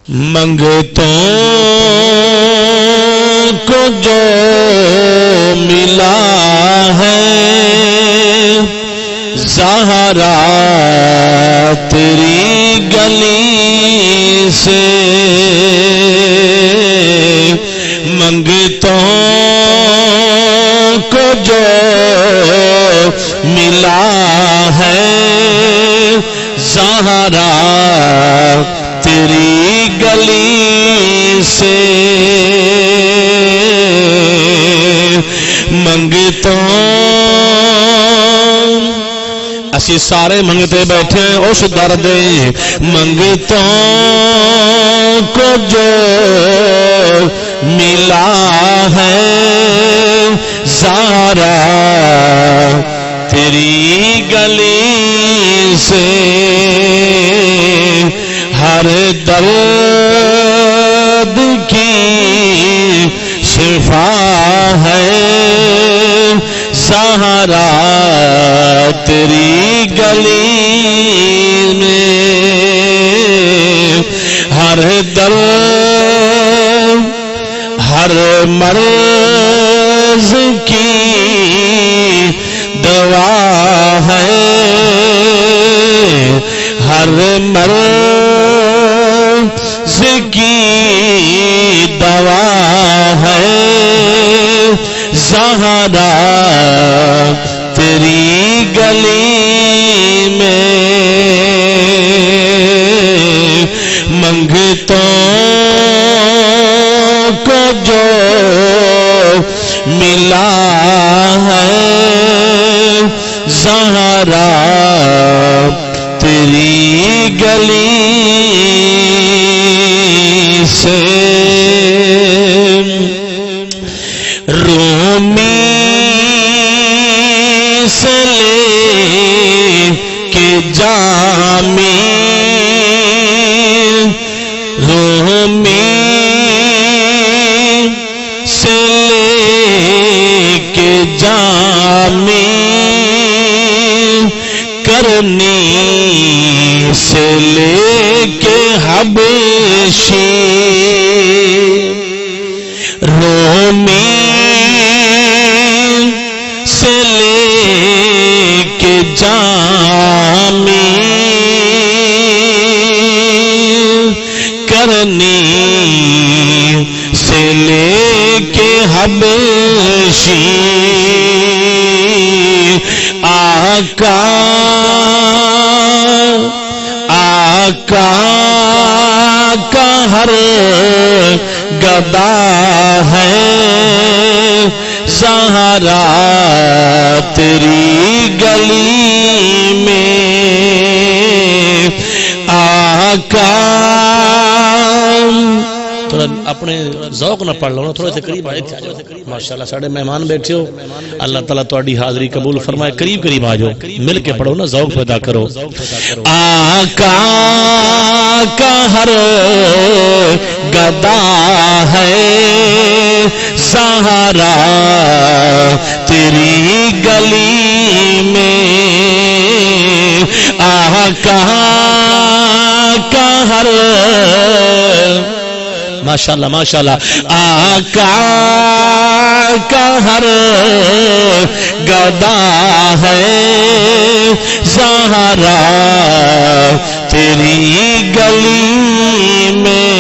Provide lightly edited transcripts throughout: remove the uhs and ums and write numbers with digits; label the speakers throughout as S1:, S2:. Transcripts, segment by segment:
S1: منگتوں کو جو ملا ہے زہرا تیری گلی سے، منگتوں کو جو ملا ہے زہرا تیری گلی سے، منگتوں اسی سارے منگتے بیٹھے ہیں اس درد منگتوں کو جو ملا ہے زہرا تیری گلی سے، ہر درد کی شفا ہے زہرا تیری گلی میں، ہر درد ہر مرض کی دوا ہے، ہر مرض کی دوا ہے زہرا تیری گلی میں، منگتوں کو جو ملا ہے زہرا تیری گلی سے، رومی سے لے کے جامی، رومی سے لے کے جامی، کرنی سے لے کے حبشی، رومی سے لے کے جامی، کرنی سے لے کے حبشی، آقا کا ہر گدا ہے زہرا تیری گلی میں، آقا تھوڑا اپنے ذوق نہ پڑھ لو نا، تھوڑے سے قریب آئے تھے ماشاءاللہ ساڑھے مہمان بیٹھے ہو، اللہ تعالیٰ تہاڈی حاضری قبول فرمائے، قریب قریب آ جاؤ، مل کے پڑھو نا، ذوق پیدا کرو۔ آقا کا ہر گدا ہے زہرا تیری گلی میں، آقا کا ہر ماشاءاللہ ماشاءاللہ آقا کا ہر گدا ہے زہرا تیری گلی میں،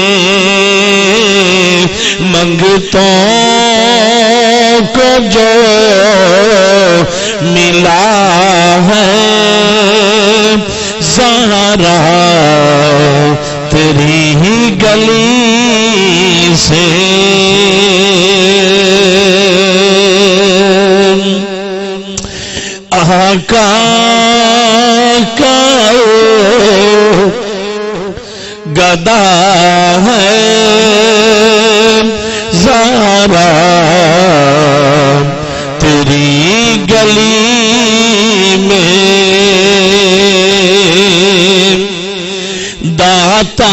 S1: منگتوں کو جو ملا ہے زہرا تیری ہی گلی سے، آقا کا گدا ہے زہرا تیری گلی میں، داتا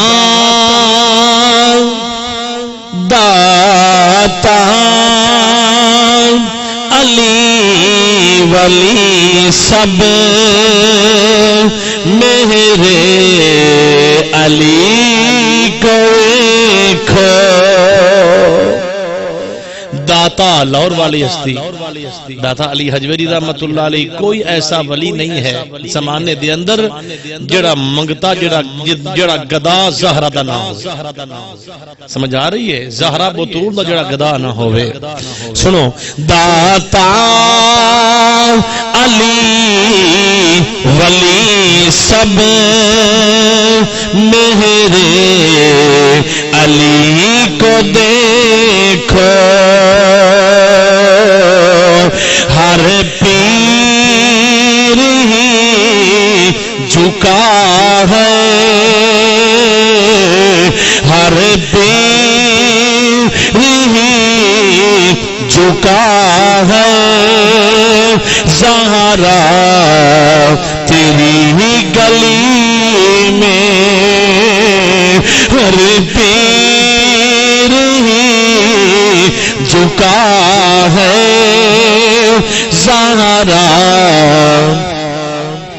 S1: علی ولی سب میرے علی کو داتا لاہور والی ہستی داتا علی حجویری رحمت اللہ علیہ کوئی ایسا ولی نہیں ہے زمانے دے اندر جڑا منگتا جڑا گدا زہرا دا نہ ہو سمجھ آ رہی ہے زہرا بطول دا جڑا گدا نہ ہوئے سنو داتا علی ولی سب میرے علی کو دیکھو ہر پیر ہی جھکا ہے ہر پیر ہی جھکا ہے زہرا تیری ہی گلی میں ہر پیر ہی جھکا ہے زہرا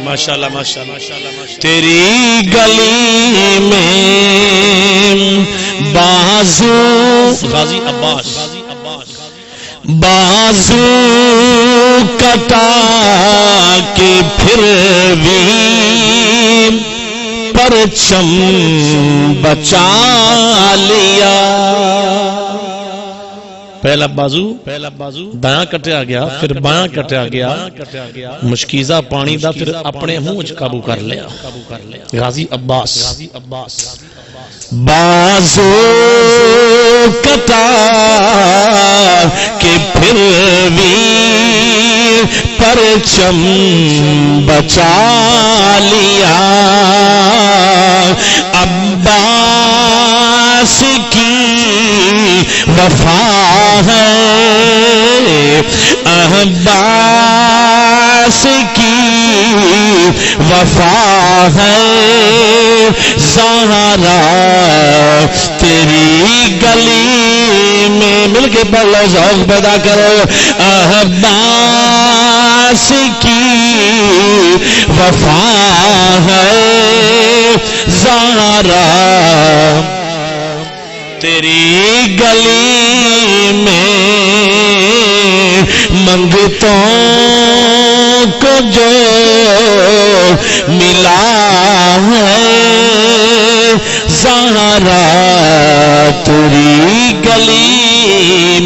S1: ماشاءاللہ ماشاءاللہ تیری گلی میں بازو غازی عباس بازو کٹا کے پھر بھی پرچم بچا لیا پہلا بازو دایاں کٹیا گیا پھر بایاں کٹیا گیا مشکیزہ پانی دا پھر اپنے منہ قابو کر لیا غازی عباس بازو کٹا کہ پھر بھی پرچم بچا لیا عباس کی وفا ہے عباس کی وفا ہے زہرا تیری گلی میں مل کے پڑھ ذوق پیدا کرو عباس کی وفا ہے زہرا تیری گلی میں منگتوں کو جو ملا ہے زہرا تیری گلی